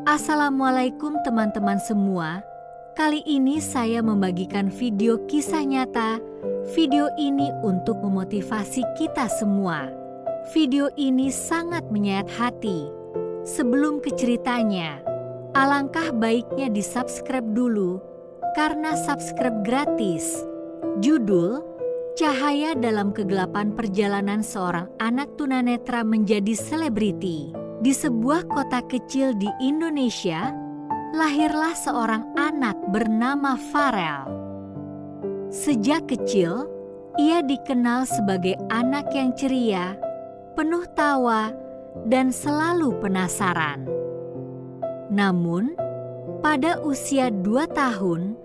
Assalamualaikum teman-teman semua. Kali ini saya membagikan video kisah nyata. Video ini untuk memotivasi kita semua. Video ini sangat menyayat hati. Sebelum ke ceritanya, alangkah baiknya di-subscribe dulu, karena subscribe gratis. Judul: Cahaya dalam Kegelapan Perjalanan Seorang Anak Tunanetra Menjadi Selebriti. Di sebuah kota kecil di Indonesia, lahirlah seorang anak bernama Farel. Sejak kecil, ia dikenal sebagai anak yang ceria, penuh tawa, dan selalu penasaran. Namun, pada usia 2 tahun,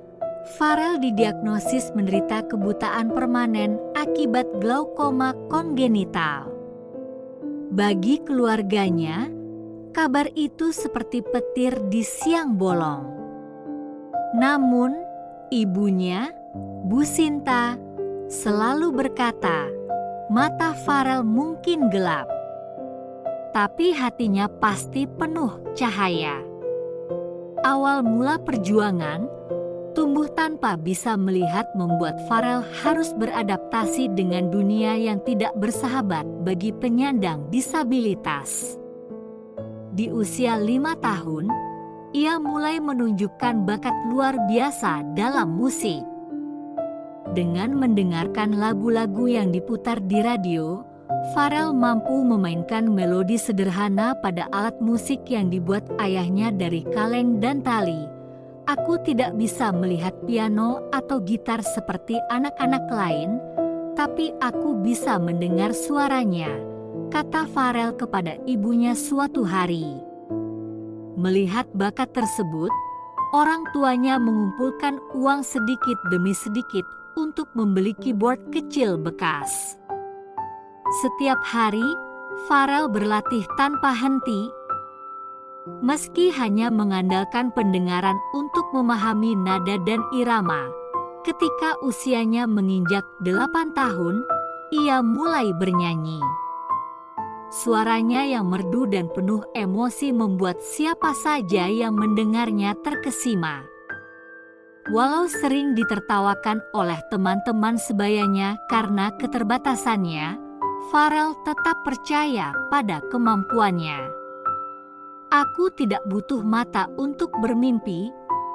Farel didiagnosis menderita kebutaan permanen akibat glaukoma kongenital. Bagi keluarganya, kabar itu seperti petir di siang bolong. Namun, ibunya, Bu Sinta, selalu berkata, mata Farel mungkin gelap, tapi hatinya pasti penuh cahaya. Awal mula perjuangan, tumbuh tanpa bisa melihat membuat Farel harus beradaptasi dengan dunia yang tidak bersahabat bagi penyandang disabilitas. Di usia 5 tahun, ia mulai menunjukkan bakat luar biasa dalam musik. Dengan mendengarkan lagu-lagu yang diputar di radio, Farel mampu memainkan melodi sederhana pada alat musik yang dibuat ayahnya dari kaleng dan tali. Aku tidak bisa melihat piano atau gitar seperti anak-anak lain, tapi aku bisa mendengar suaranya, kata Farel kepada ibunya suatu hari. Melihat bakat tersebut, orang tuanya mengumpulkan uang sedikit demi sedikit untuk membeli keyboard kecil bekas. Setiap hari, Farel berlatih tanpa henti. Meski hanya mengandalkan pendengaran untuk memahami nada dan irama, ketika usianya menginjak 8 tahun, ia mulai bernyanyi. Suaranya yang merdu dan penuh emosi membuat siapa saja yang mendengarnya terkesima. Walau sering ditertawakan oleh teman-teman sebayanya karena keterbatasannya, Farel tetap percaya pada kemampuannya. Aku tidak butuh mata untuk bermimpi,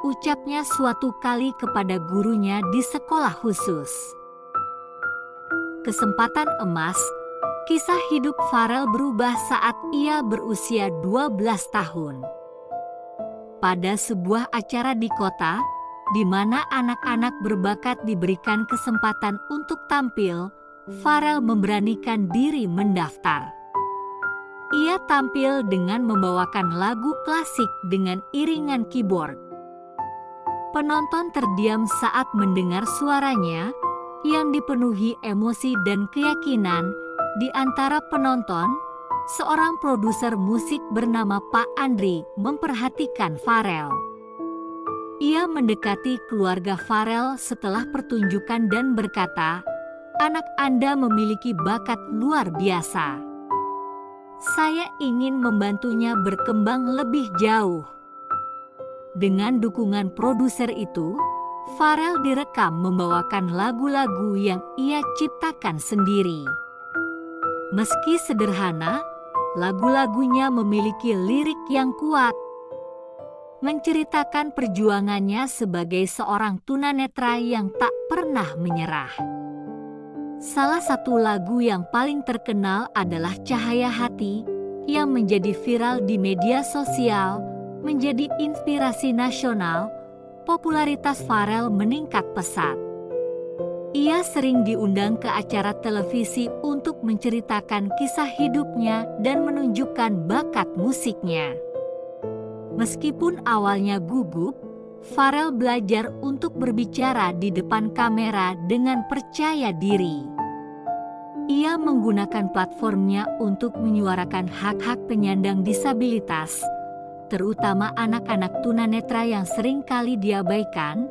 ucapnya suatu kali kepada gurunya di sekolah khusus. Kesempatan emas, kisah hidup Farel berubah saat ia berusia 12 tahun. Pada sebuah acara di kota, di mana anak-anak berbakat diberikan kesempatan untuk tampil, Farel memberanikan diri mendaftar. Ia tampil dengan membawakan lagu klasik dengan iringan keyboard. Penonton terdiam saat mendengar suaranya yang dipenuhi emosi dan keyakinan. Di antara penonton, seorang produser musik bernama Pak Andri memperhatikan Farel. Ia mendekati keluarga Farel setelah pertunjukan dan berkata, "Anak Anda memiliki bakat luar biasa. Saya ingin membantunya berkembang lebih jauh." Dengan dukungan produser itu, Farel direkam membawakan lagu-lagu yang ia ciptakan sendiri. Meski sederhana, lagu-lagunya memiliki lirik yang kuat, menceritakan perjuangannya sebagai seorang tunanetra yang tak pernah menyerah. Salah satu lagu yang paling terkenal adalah Cahaya Hati, yang menjadi viral di media sosial, menjadi inspirasi nasional. Popularitas Farel meningkat pesat. Ia sering diundang ke acara televisi untuk menceritakan kisah hidupnya dan menunjukkan bakat musiknya. Meskipun awalnya gugup, Farel belajar untuk berbicara di depan kamera dengan percaya diri. Ia menggunakan platformnya untuk menyuarakan hak-hak penyandang disabilitas, terutama anak-anak tunanetra yang sering kali diabaikan.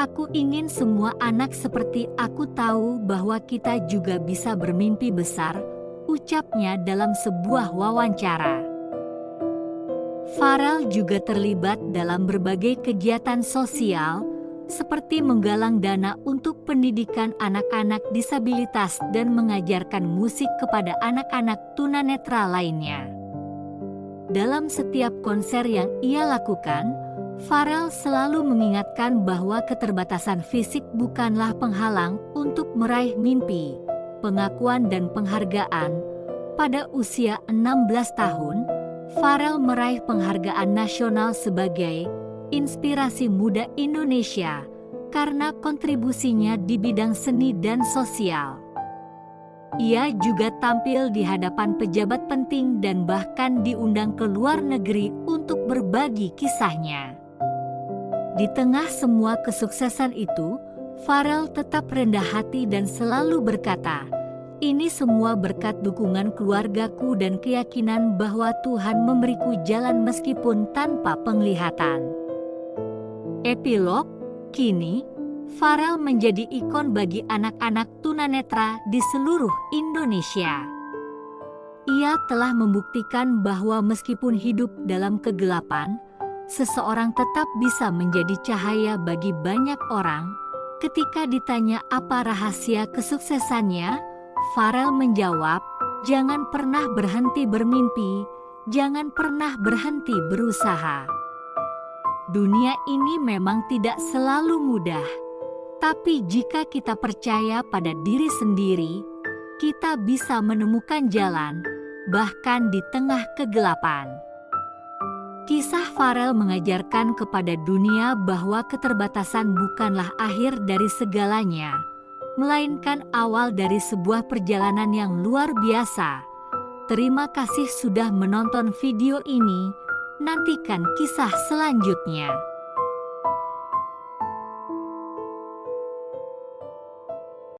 Aku ingin semua anak seperti aku tahu bahwa kita juga bisa bermimpi besar, ucapnya dalam sebuah wawancara. Farel juga terlibat dalam berbagai kegiatan sosial, seperti menggalang dana untuk pendidikan anak-anak disabilitas dan mengajarkan musik kepada anak-anak tunanetra lainnya. Dalam setiap konser yang ia lakukan, Farel selalu mengingatkan bahwa keterbatasan fisik bukanlah penghalang untuk meraih mimpi, pengakuan dan penghargaan. Pada usia 16 tahun, Farel meraih penghargaan nasional sebagai Inspirasi Muda Indonesia karena kontribusinya di bidang seni dan sosial. Ia juga tampil di hadapan pejabat penting dan bahkan diundang ke luar negeri untuk berbagi kisahnya. Di tengah semua kesuksesan itu, Farel tetap rendah hati dan selalu berkata, "Ini semua berkat dukungan keluargaku dan keyakinan bahwa Tuhan memberiku jalan meskipun tanpa penglihatan." Epilog, kini Farel menjadi ikon bagi anak-anak tunanetra di seluruh Indonesia. Ia telah membuktikan bahwa meskipun hidup dalam kegelapan, seseorang tetap bisa menjadi cahaya bagi banyak orang. Ketika ditanya apa rahasia kesuksesannya, Farel menjawab, "Jangan pernah berhenti bermimpi, jangan pernah berhenti berusaha." Dunia ini memang tidak selalu mudah, tapi jika kita percaya pada diri sendiri, kita bisa menemukan jalan, bahkan di tengah kegelapan. Kisah Farel mengajarkan kepada dunia bahwa keterbatasan bukanlah akhir dari segalanya, melainkan awal dari sebuah perjalanan yang luar biasa. Terima kasih sudah menonton video ini. Nantikan kisah selanjutnya.